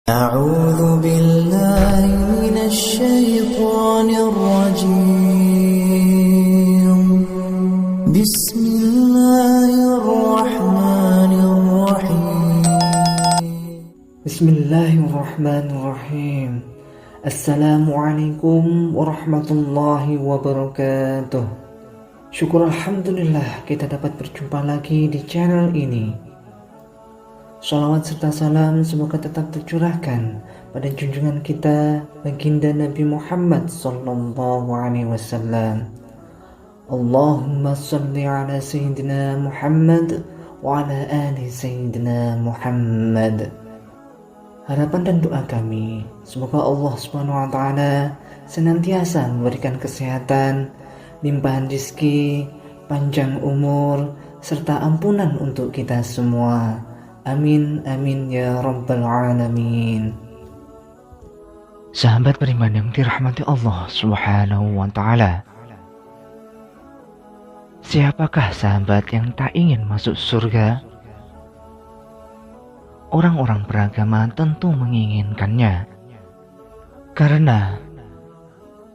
أعوذ بالله من الشيطان الرجيم بسم الله الرحمن الرحيم بسم الله الرحمن الرحيم. Assalamualaikum warahmatullahi wabarakatuh. Syukur alhamdulillah kita dapat berjumpa lagi di channel ini. Shalawat serta salam semoga tetap tercurahkan pada junjungan kita baginda Nabi Muhammad sallallahu alaihi wasallam. Allahumma shalli ala sayyidina Muhammad wa ala ali sayyidina Muhammad. Harapan dan doa kami, semoga Allah Subhanahu wa taala senantiasa memberikan kesehatan, limpahan rezeki, panjang umur, serta ampunan untuk kita semua. Amin amin ya rabbal alamin. Sahabat beriman yang dirahmati Allah Subhanahu wa taala. Siapakah sahabat yang tak ingin masuk surga? Orang-orang beragama tentu menginginkannya. Karena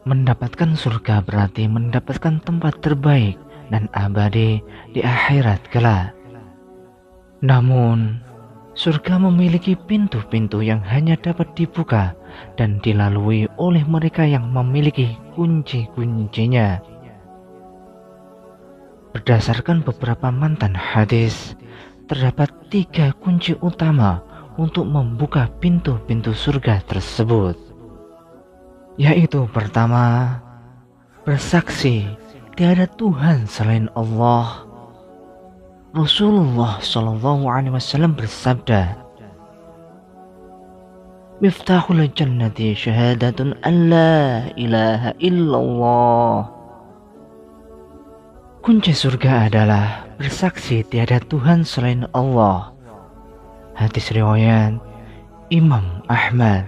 mendapatkan surga berarti mendapatkan tempat terbaik dan abadi di akhirat kelak. Namun, surga memiliki pintu-pintu yang hanya dapat dibuka dan dilalui oleh mereka yang memiliki kunci-kuncinya. Berdasarkan beberapa mantan hadis, terdapat 3 kunci utama untuk membuka pintu-pintu surga tersebut. Yaitu pertama, bersaksi tiada Tuhan selain Allah. Rasulullah Shallallahu Alaihi Wasallam bersabda, "Miftahul jannati syahadatun an la ilaha illallah." Kunci surga adalah bersaksi tiada Tuhan selain Allah. Hadis riwayat Imam Ahmad.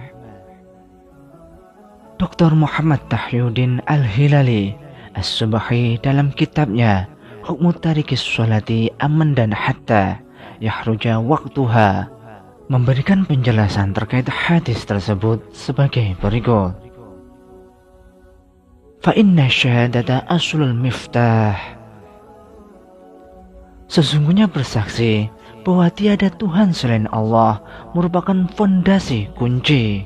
Dr. Muhammad Tahyuddin Al-Hilali As-Subahi dalam kitabnya Hukmu tarikis sholati aman dan hatta yahruja waktuha memberikan penjelasan terkait hadis tersebut sebagai berikut. Fa inna syahadata aslul miftah. Sesungguhnya bersaksi bahwa tiada Tuhan selain Allah merupakan fondasi kunci.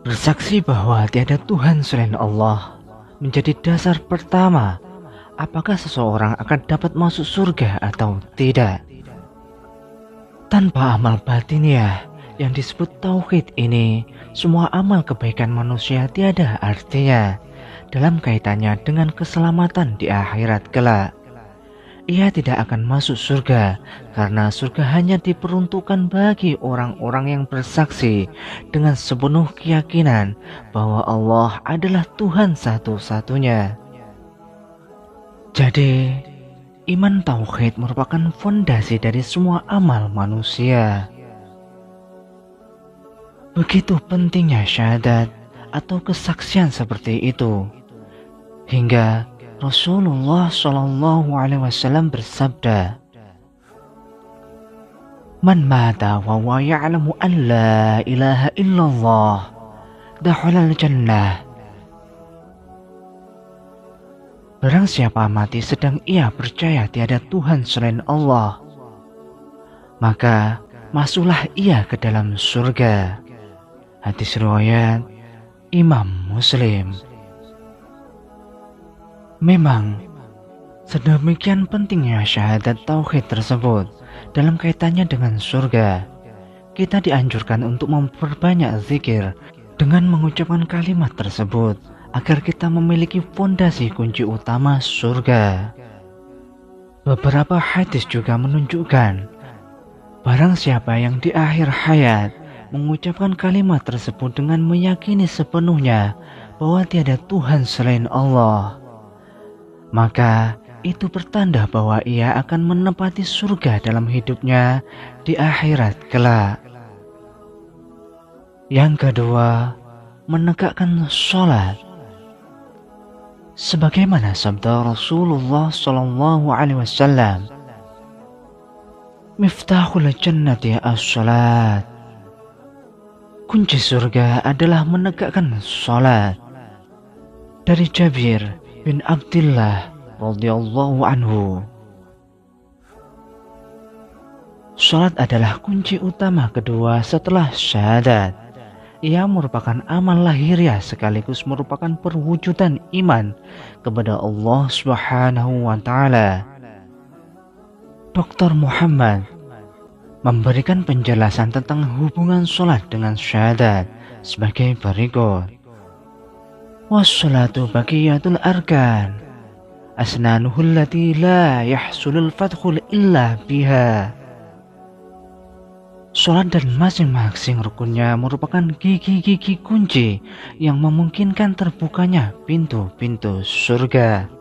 Bersaksi bahwa tiada Tuhan selain Allah menjadi dasar pertama apakah seseorang akan dapat masuk surga atau tidak. Tanpa amal batiniah yang disebut tauhid ini, semua amal kebaikan manusia tiada artinya dalam kaitannya dengan keselamatan di akhirat kelak. Ia tidak akan masuk surga karena surga hanya diperuntukkan bagi orang-orang yang bersaksi dengan sepenuh keyakinan bahwa Allah adalah Tuhan satu-satunya. Jadi, iman tauhid merupakan fondasi dari semua amal manusia. Begitu pentingnya syahadat atau kesaksian seperti itu, hingga Rasulullah Shallallahu Alaihi Wasallam bersabda, "Man mata wa huwa ya'lamu an la ilaha illallah, dakhala al-jannah." Barang siapa mati sedang ia percaya tiada Tuhan selain Allah, maka masuklah ia ke dalam surga. Hadis riwayat Imam Muslim. Memang sedemikian pentingnya syahadat tauhid tersebut dalam kaitannya dengan surga. Kita dianjurkan untuk memperbanyak zikir dengan mengucapkan kalimat tersebut agar kita memiliki fondasi kunci utama surga. Beberapa hadis juga menunjukkan barang siapa yang di akhir hayat mengucapkan kalimat tersebut dengan meyakini sepenuhnya bahwa tiada Tuhan selain Allah, maka itu pertanda bahwa ia akan menempati surga dalam hidupnya di akhirat kelak. Yang kedua, menegakkan sholat. Sebagaimana sabda Rasulullah Sallallahu Alaihi Wasallam, "Miftahul jannati as-salat." kunci surga adalah menegakkan sholat. Dari Jabir bin Abdullah radhiyallahu anhu, sholat adalah kunci utama kedua setelah syahadat. Ia merupakan amal lahiriah sekaligus merupakan perwujudan iman kepada Allah Subhanahu wa Ta'ala. Dr. Muhammad memberikan penjelasan tentang hubungan sholat dengan syahadat sebagai berikut. Wassalatu baqiyatul arkan asnanuhul lati la yahsulul fathul illa biha. Sholat dan masing-masing rukunnya merupakan gigi-gigi kunci yang memungkinkan terbukanya pintu-pintu surga.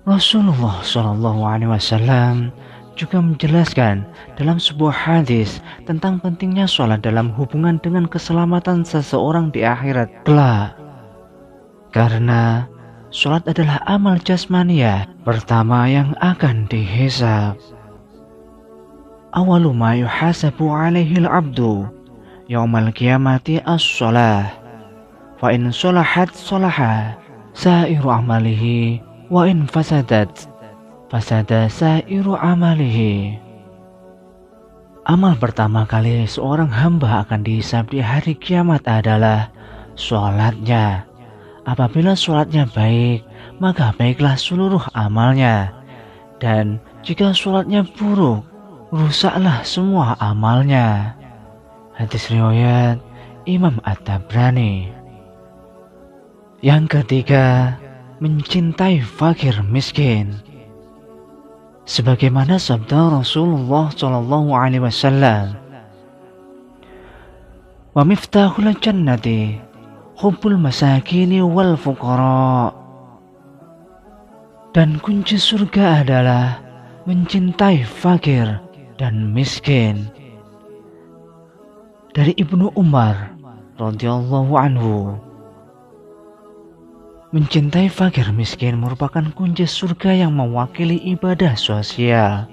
Rasulullah SAW juga menjelaskan dalam sebuah hadis tentang pentingnya sholat dalam hubungan dengan keselamatan seseorang di akhirat kelak. Karena sholat adalah amal jasmaniyah pertama yang akan dihisab. Awalu ma yuhasabu alaihi al-abdu yaumal qiyamati as-sholah. Fa in sholahat sholaha sa'iru amalihi wa in fasadat fasada sa'iru amalihi. Amal pertama kali seorang hamba akan dihisab di hari kiamat adalah sholatnya. Apabila sholatnya baik, maka baiklah seluruh amalnya. Dan jika sholatnya buruk, rusaklah semua amalnya. Hadis riwayat Imam At-Tabrani. Yang ketiga, mencintai fakir miskin. Sebagaimana sabda Rasulullah SAW, wa miftahul jannati hubbul masakini wal fuqara. Dan kunci surga adalah mencintai fakir dan miskin. Dari Ibnu Umar radhiyallahu anhu, mencintai fakir miskin merupakan kunci surga yang mewakili ibadah sosial.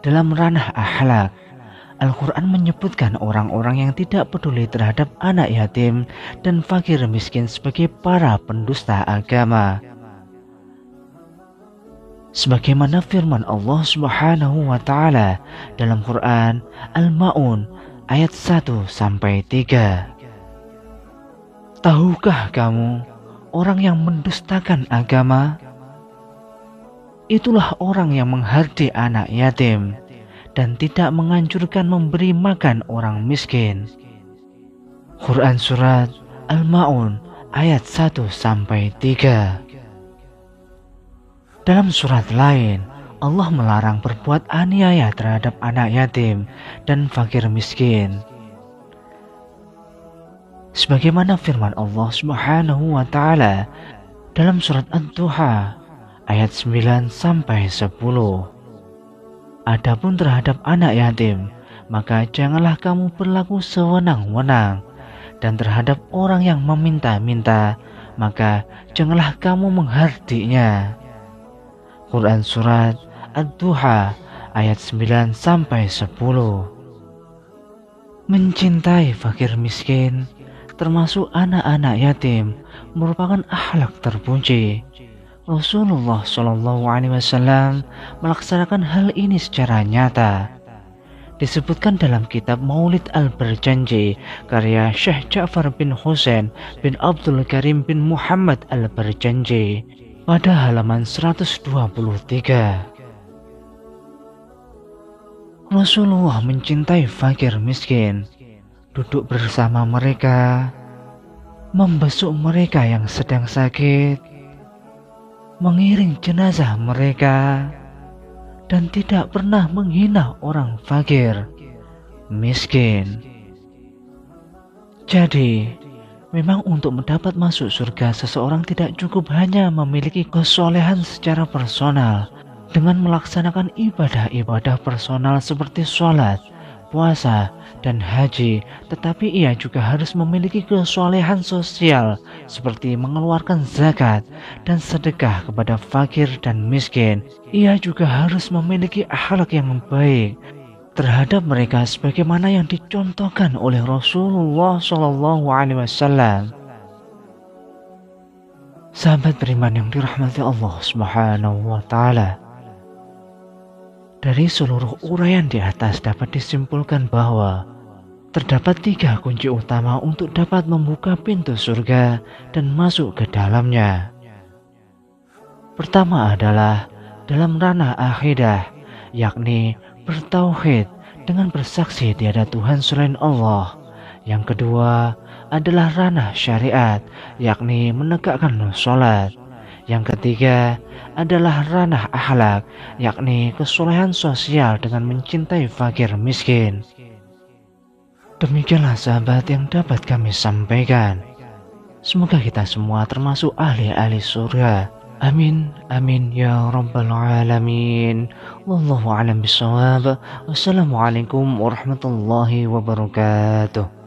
Dalam ranah akhlak, Al-Quran menyebutkan orang-orang yang tidak peduli terhadap anak yatim dan fakir miskin sebagai para pendusta agama. Sebagaimana firman Allah Subhanahu wa Ta'ala dalam Quran Al-Ma'un ayat 1-3. Tahukah kamu orang yang mendustakan agama? Itulah orang yang menghardi anak yatim dan tidak menganjurkan memberi makan orang miskin. Quran Surat Al-Ma'un ayat 1-3. Dalam surat lain, Allah melarang berbuat aniaya terhadap anak yatim dan fakir miskin. Sebagaimana firman Allah Subhanahu wa Ta'ala dalam surat Ad-Duha ayat 9-10. Adapun terhadap anak yatim, maka janganlah kamu berlaku sewenang-wenang, dan terhadap orang yang meminta-minta, maka janganlah kamu menghardinya. Quran Surat Ad-Duha ayat 9-10. Mencintai fakir miskin, termasuk anak-anak yatim, merupakan akhlak terpuji. Rasulullah SAW melaksanakan hal ini secara nyata. Disebutkan dalam kitab Maulid Al-Berjanji karya Syekh Ja'far bin Husain bin Abdul Karim bin Muhammad Al-Berjanji pada halaman 123. Rasulullah mencintai fakir miskin, duduk bersama mereka, membesuk mereka yang sedang sakit, mengiring jenazah mereka, dan tidak pernah menghina orang fakir, miskin. Jadi, memang untuk mendapat masuk surga seseorang tidak cukup hanya memiliki kesolehan secara personal dengan melaksanakan ibadah-ibadah personal seperti sholat, puasa, dan haji, tetapi ia juga harus memiliki kesolehan sosial seperti mengeluarkan zakat dan sedekah kepada fakir dan miskin. Ia juga harus memiliki akhlak yang baik, terhadap mereka sebagaimana yang dicontohkan oleh Rasulullah SAW. Sahabat beriman yang dirahmati Allah Subhanahu wa Ta'ala, dari seluruh uraian di atas dapat disimpulkan bahwa terdapat 3 kunci utama untuk dapat membuka pintu surga dan masuk ke dalamnya. Pertama adalah dalam ranah akidah, yakni bertauhid dengan bersaksi tiada Tuhan selain Allah. Yang kedua adalah ranah syariat, yakni menegakkan sholat. Yang ketiga adalah ranah akhlak, yakni kesolehan sosial dengan mencintai fakir miskin. Demikianlah sahabat yang dapat kami sampaikan. Semoga kita semua termasuk ahli-ahli surga. Amin, amin ya rabbal alamin. Wallahu a'lam bishawab. Wassalamualaikum warahmatullahi wabarakatuh.